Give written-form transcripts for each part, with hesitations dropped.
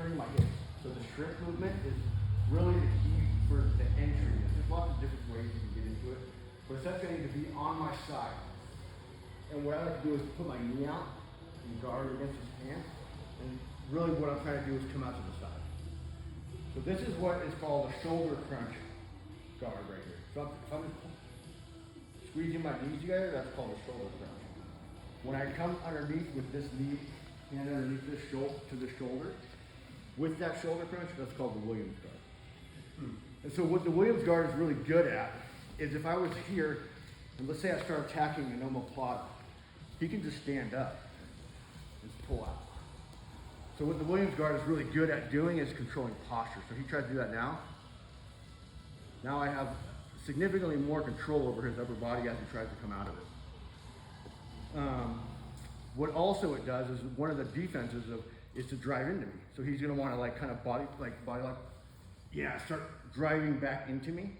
turning my hips. So the strip movement is really the key for the entry. There's lots of different ways you can get into it, but essentially I need to be on my side. And what I like to do is put my knee out and guard against his hand. And really what I'm trying to do is come out to the side. So this is what is called a shoulder crunch guard right here. So if I'm just squeezing my knees together, that's called a shoulder crunch. When I come underneath with this knee, hand underneath this shoulder to the shoulder, with that shoulder crunch, that's called the Williams guard. And so what the Williams guard is really good at is if I was here, and let's say I start attacking an omoplata, he can just stand up and pull out. So what the Williams guard is really good at doing is controlling posture. So he tries to do that now. Now I have significantly more control over his upper body as he tries to come out of it. What also it does is one of the defenses is to drive into me. So he's gonna wanna like kind of body lock, yeah, start driving back into me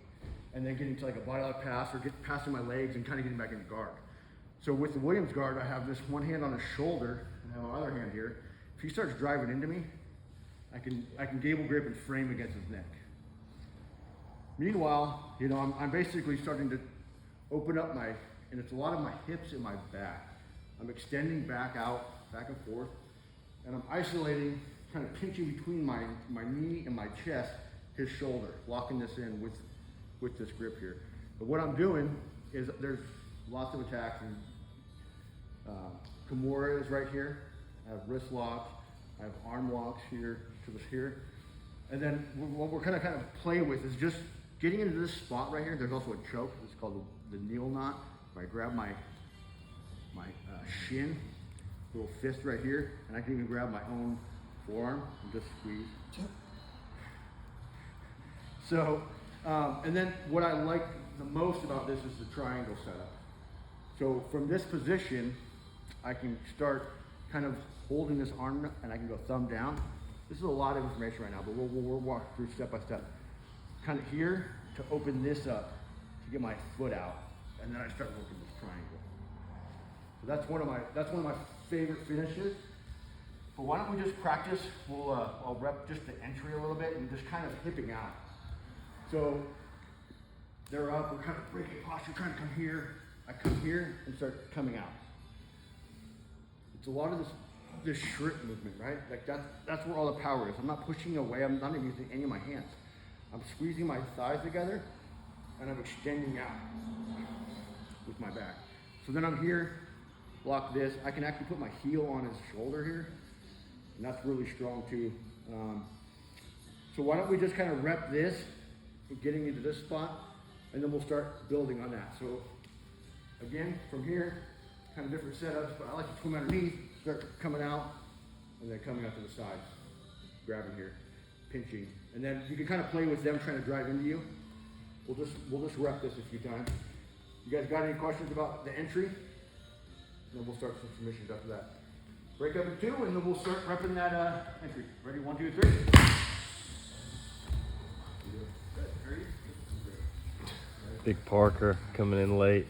and then getting to like a body lock pass or get passing my legs and kind of getting back into guard. So with the Williams guard, I have this one hand on his shoulder and I have my other hand here. If he starts driving into me, I can gable grip and frame against his neck. Meanwhile, you know, I'm basically starting to open up and it's a lot of my hips and my back. I'm extending back out, back and forth, and I'm isolating, kind of pinching between my knee and my chest, his shoulder, locking this in with this grip here. But what I'm doing is there's lots of attacks, and Kimura is right here. I have wrist locks, I have arm locks here to this here. And then what we're kind of playing with is just getting into this spot right here. There's also a choke, it's called the kneel knot. Where I grab my shin, little fist right here, and I can even grab my own forearm and just squeeze. So, and then what I like the most about this is the triangle setup. So from this position, I can start kind of holding this arm and I can go thumb down. This is a lot of information right now, but we'll walk through step by step. Kind of here to open this up to get my foot out, and then I start working this triangle. So that's one of my favorite finishes. But why don't we just practice? I'll rep just the entry a little bit and just kind of hipping out. So they're up, we're kind of breaking posture, trying to come here. I come here and start coming out. It's a lot of this shrimp movement, right? Like that's where all the power is. I'm not pushing away, I'm not even using any of my hands. I'm squeezing my thighs together and I'm extending out with my back. So then I'm here, lock this. I can actually put my heel on his shoulder here, and that's really strong too. So why don't we just kind of rep this, getting into this spot, and then we'll start building on that. So again, from here, kind of different setups, but I like to swim underneath, start coming out, and then coming out to the side, grabbing here, pinching. And then you can kind of play with them trying to drive into you. We'll just rep this a few times. You guys got any questions about the entry? And then we'll start some submissions after that. Break up in two, and then we'll start repping that entry. Ready? 1, 2, 3. Big Parker coming in late.